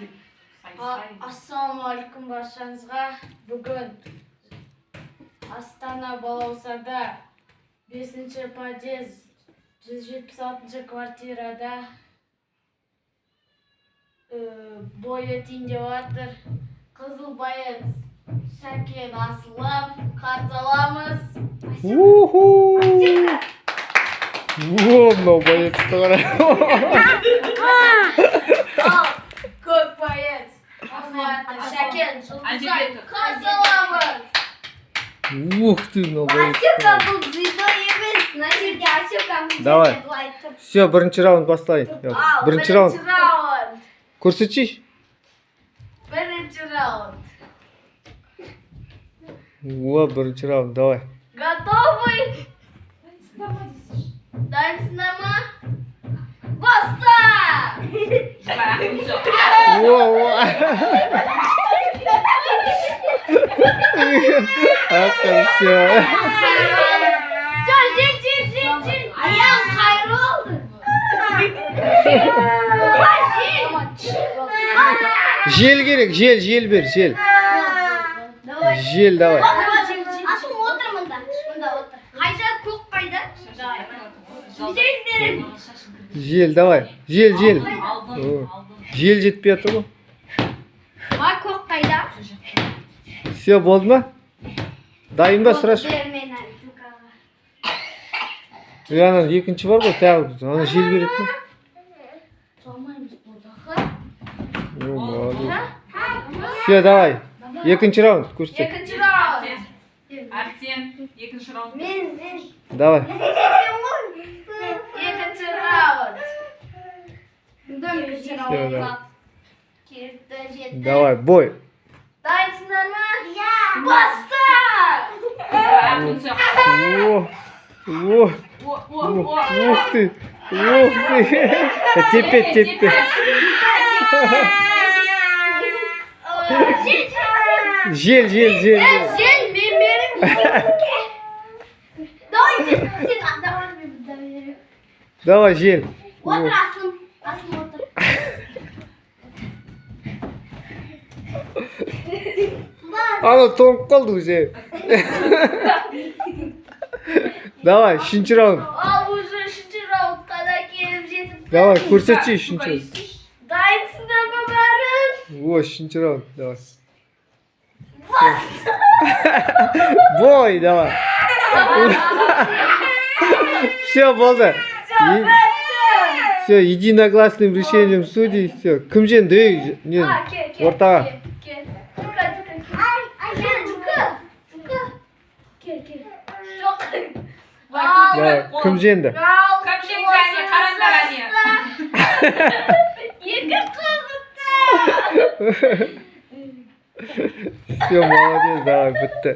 деп сайыстай. Ассалаумалейкум баршаңызға. Бүгін Астана Балаусарда 5-ші подъезд 176-ші квартирада бой өтейін деп жатыр. Қызыл баян Шәкен Асылым қарсы аламыз. Мынау боецті қара. Көк боец Шәкен Жұлдызай қарсы аламыз. Ух ты, мынау боецті Асюка қара. бұл дзидо емес, мына жерде Асюка Давай. Все, бірінші раунд бастайын. Бірінші раунд. Көрсетші. Бірінші раунд. Бірінші раунд, давай. Готовы? Дайынсыңдар ма? Баста! Все. Жел. Аяғым қайыр oldu. Жел керек, жел бер, жел. Жел, давай. Асыл отыр мұнда. Мұнда отыр. Қайда, көк қайда? Жел, давай. Жел. Жел жетпей жатыр ғой. Көк қайда? Все, болды ма? Дайын ба, сұрашы? Ана екінші бар ғой, тағы. Ана жел береді ме? Салмаймыз бұлдағы. Все, давай. Екінші раунд, көрсет. Екінші раунд. Арсен, екінші раунд. Мен. Давай. Екінші раунд. Екінші Все, раунд. давай. Кетті, жетті. Давай, бой. Дайынсыңдар ма? Баста! Ух ты. Тепе. Жел. Жел, мен берім. Давай, Давай, жел. отыр Асым отыр. Ана тоңып қалды уже. Давай, үшінші раунд. Ал, уже үшінші раундқа да келіп жетіп. Давай, көрсетші үшінші раунд. Дайынсыңдар ма бәрін? Үшінші раунд, давай. Бой, давай. Все, болды. Все, единогласным решением судей. Все, кім жеңді? Ортаға. Кім жеңді? Кім жеңді әне, қараңдар әне. Екі қызықты. Все, молодец, давай, бітті.